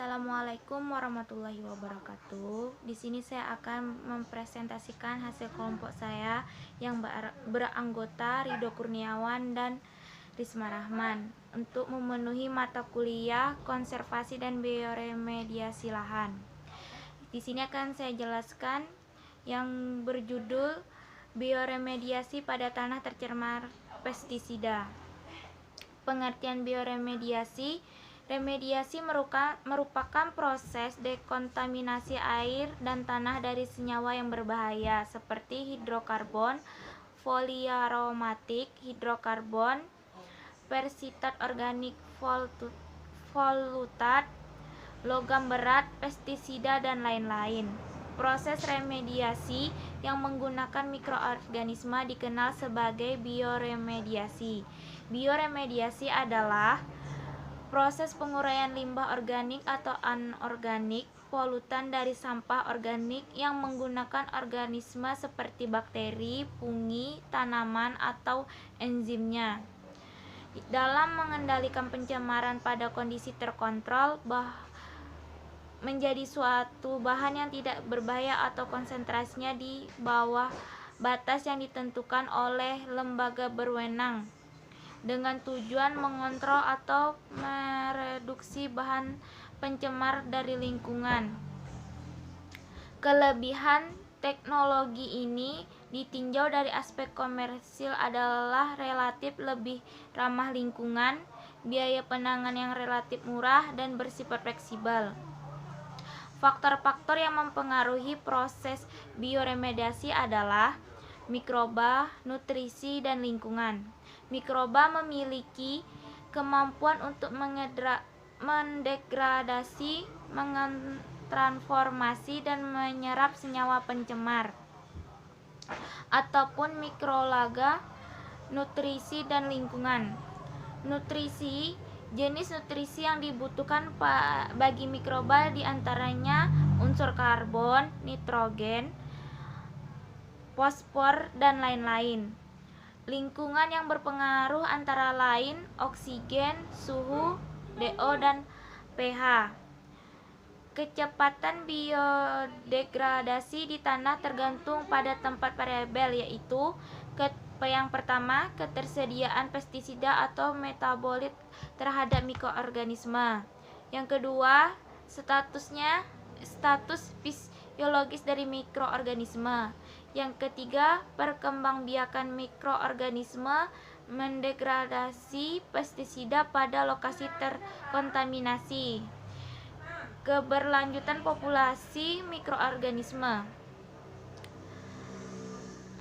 Assalamualaikum warahmatullahi wabarakatuh. Di sini saya akan mempresentasikan hasil kelompok saya yang beranggota Ridho Kurniawan dan Risma Rahman untuk memenuhi mata kuliah konservasi dan bioremediasi lahan. Di sini akan saya jelaskan yang berjudul bioremediasi pada tanah tercemar pestisida. Pengertian bioremediasi: remediasi merupakan proses dekontaminasi air dan tanah dari senyawa yang berbahaya seperti hidrokarbon, poliaromatik, hidrokarbon, persitat organik, volutat, logam berat, pestisida, dan lain-lain. Proses remediasi yang menggunakan mikroorganisme dikenal sebagai bioremediasi. Bioremediasi adalah proses penguraian limbah organik atau anorganik polutan dari sampah organik yang menggunakan organisme seperti bakteri, fungi, tanaman, atau enzimnya. Dalam mengendalikan pencemaran pada kondisi terkontrol, menjadi suatu bahan yang tidak berbahaya atau konsentrasinya di bawah batas yang ditentukan oleh lembaga berwenang, dengan tujuan mengontrol atau mereduksi bahan pencemar dari lingkungan. Kelebihan teknologi ini ditinjau dari aspek komersil adalah relatif lebih ramah lingkungan, biaya penanganan yang relatif murah, dan bersifat fleksibel. Faktor-faktor yang mempengaruhi proses bioremediasi adalah mikroba, nutrisi, dan lingkungan. Mikroba memiliki kemampuan untuk mendegradasi, mentransformasi, dan menyerap senyawa pencemar ataupun mikroalga. Nutrisi dan lingkungan. Nutrisi: jenis nutrisi yang dibutuhkan bagi mikroba diantaranya unsur karbon, nitrogen, fosfor, dan lain-lain. Lingkungan yang berpengaruh antara lain oksigen, suhu, DO, dan pH. Kecepatan biodegradasi di tanah tergantung pada tempat variabel, yaitu yang pertama, ketersediaan pestisida atau metabolit terhadap mikroorganisme. Yang kedua, status fisiologis dari mikroorganisme. Yang ketiga, perkembangbiakan mikroorganisme mendegradasi pestisida pada lokasi terkontaminasi. Keberlanjutan populasi mikroorganisme.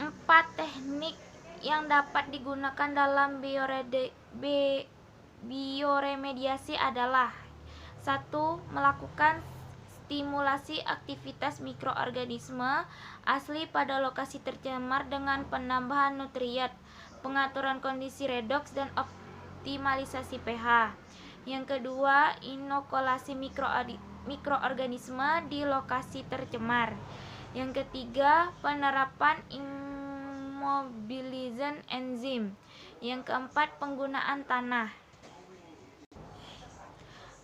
4 teknik yang dapat digunakan dalam bioremediasi adalah: 1. Melakukan stimulasi aktivitas mikroorganisme asli pada lokasi tercemar dengan penambahan nutrien, pengaturan kondisi redoks, dan optimalisasi pH. Yang kedua, inokulasi mikroorganisme di lokasi tercemar. Yang ketiga, penerapan immobilizan enzim. Yang keempat, penggunaan tanah.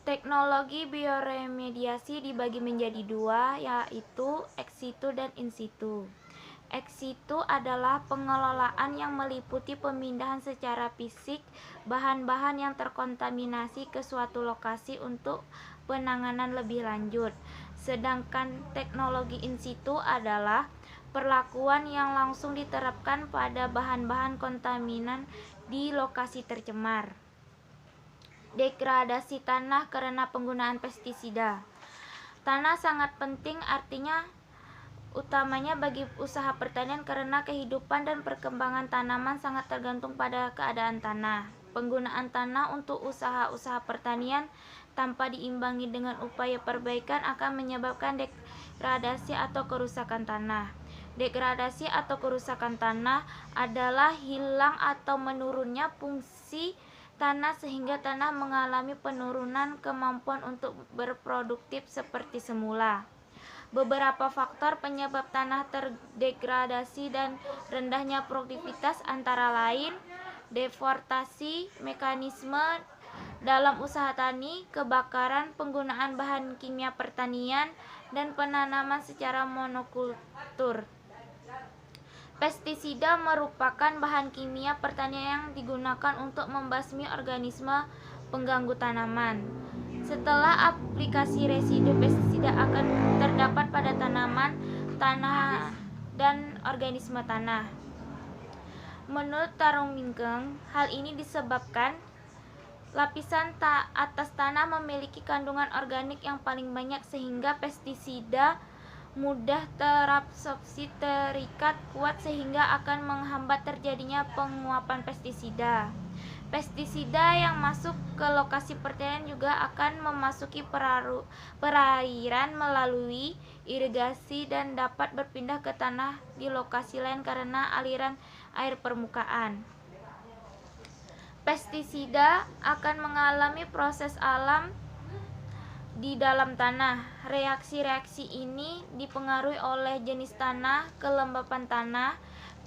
Teknologi bioremediasi dibagi menjadi dua, yaitu ex situ dan in situ. Ex situ adalah pengelolaan yang meliputi pemindahan secara fisik bahan-bahan yang terkontaminasi ke suatu lokasi untuk penanganan lebih lanjut. Sedangkan teknologi in situ adalah perlakuan yang langsung diterapkan pada bahan-bahan kontaminan di lokasi tercemar. Degradasi tanah karena penggunaan pestisida. Tanah sangat penting, artinya utamanya bagi usaha pertanian, karena kehidupan dan perkembangan tanaman sangat tergantung pada keadaan tanah. Penggunaan tanah untuk usaha-usaha pertanian tanpa diimbangi dengan upaya perbaikan akan menyebabkan degradasi atau kerusakan tanah. Degradasi atau kerusakan tanah adalah hilang atau menurunnya fungsi tanah sehingga tanah mengalami penurunan kemampuan untuk berproduktif seperti semula. Beberapa faktor penyebab tanah terdegradasi dan rendahnya produktivitas antara lain deforestasi, mekanisme dalam usaha tani, kebakaran, penggunaan bahan kimia pertanian, dan penanaman secara monokultur. Pestisida merupakan bahan kimia pertanian yang digunakan untuk membasmi organisme pengganggu tanaman. Setelah aplikasi, residu pestisida akan terdapat pada tanaman, tanah, dan organisme tanah. Menurut Tarung Mingkeng, hal ini disebabkan lapisan atas tanah memiliki kandungan organik yang paling banyak sehingga pestisida mudah terabsorpsi, terikat kuat sehingga akan menghambat terjadinya penguapan pestisida. Pestisida yang masuk ke lokasi pertanian juga akan memasuki perairan melalui irigasi dan dapat berpindah ke tanah di lokasi lain karena aliran air permukaan. Pestisida akan mengalami proses alam di dalam tanah. Reaksi-reaksi ini dipengaruhi oleh jenis tanah, kelembapan tanah,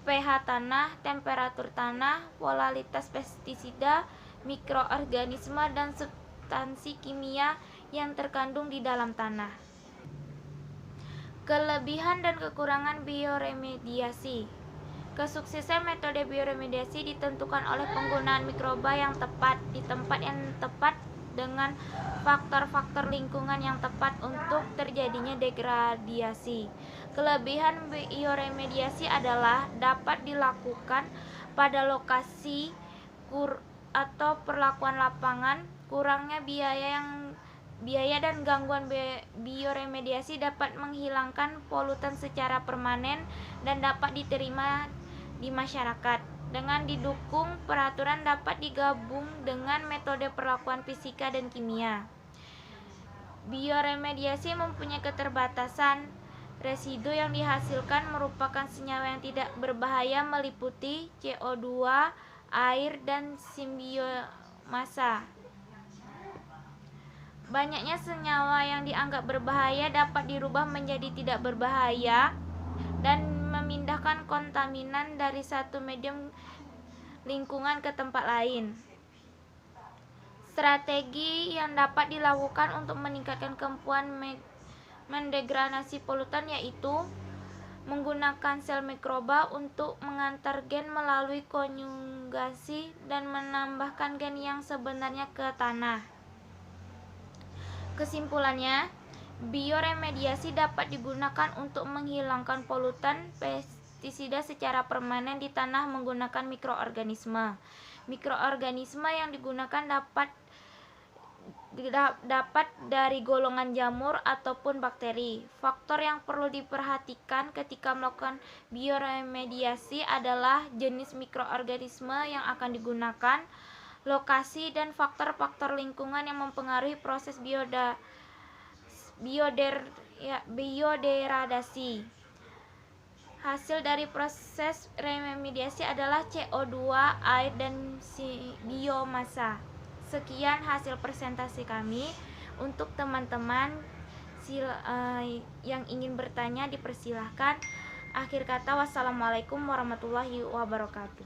pH tanah, temperatur tanah, volatilitas pestisida, mikroorganisme, dan substansi kimia yang terkandung di dalam tanah. Kelebihan dan kekurangan bioremediasi. Kesuksesan metode bioremediasi ditentukan oleh penggunaan mikroba yang tepat di tempat yang tepat dengan faktor-faktor lingkungan yang tepat untuk terjadinya degradasi. Kelebihan bioremediasi adalah dapat dilakukan pada lokasi atau perlakuan lapangan. Kurangnya biaya dan gangguan bioremediasi dapat menghilangkan polutan secara permanen dan dapat diterima di masyarakat. Dengan didukung peraturan dapat digabung dengan metode perlakuan fisika dan kimia. Bioremediasi mempunyai keterbatasan. Residu yang dihasilkan merupakan senyawa yang tidak berbahaya meliputi CO2, air, dan biomasa. Banyaknya senyawa yang dianggap berbahaya dapat dirubah menjadi tidak berbahaya dan memindahkan kontaminan dari satu medium lingkungan ke tempat lain. Strategi yang dapat dilakukan untuk meningkatkan kemampuan mendegradasi polutan yaitu menggunakan sel mikroba untuk mengantar gen melalui konjugasi dan menambahkan gen yang sebenarnya ke tanah. Kesimpulannya, bioremediasi dapat digunakan untuk menghilangkan polutan pestisida secara permanen di tanah menggunakan mikroorganisme. Mikroorganisme yang digunakan dapat dari golongan jamur ataupun bakteri. Faktor yang perlu diperhatikan ketika melakukan bioremediasi adalah jenis mikroorganisme yang akan digunakan, lokasi, dan faktor-faktor lingkungan yang mempengaruhi proses biodegradasi. Hasil dari proses remediasi adalah CO2, air, dan biomasa. Sekian hasil presentasi kami. Untuk teman-teman yang ingin bertanya dipersilahkan. Akhir kata, wassalamualaikum warahmatullahi wabarakatuh.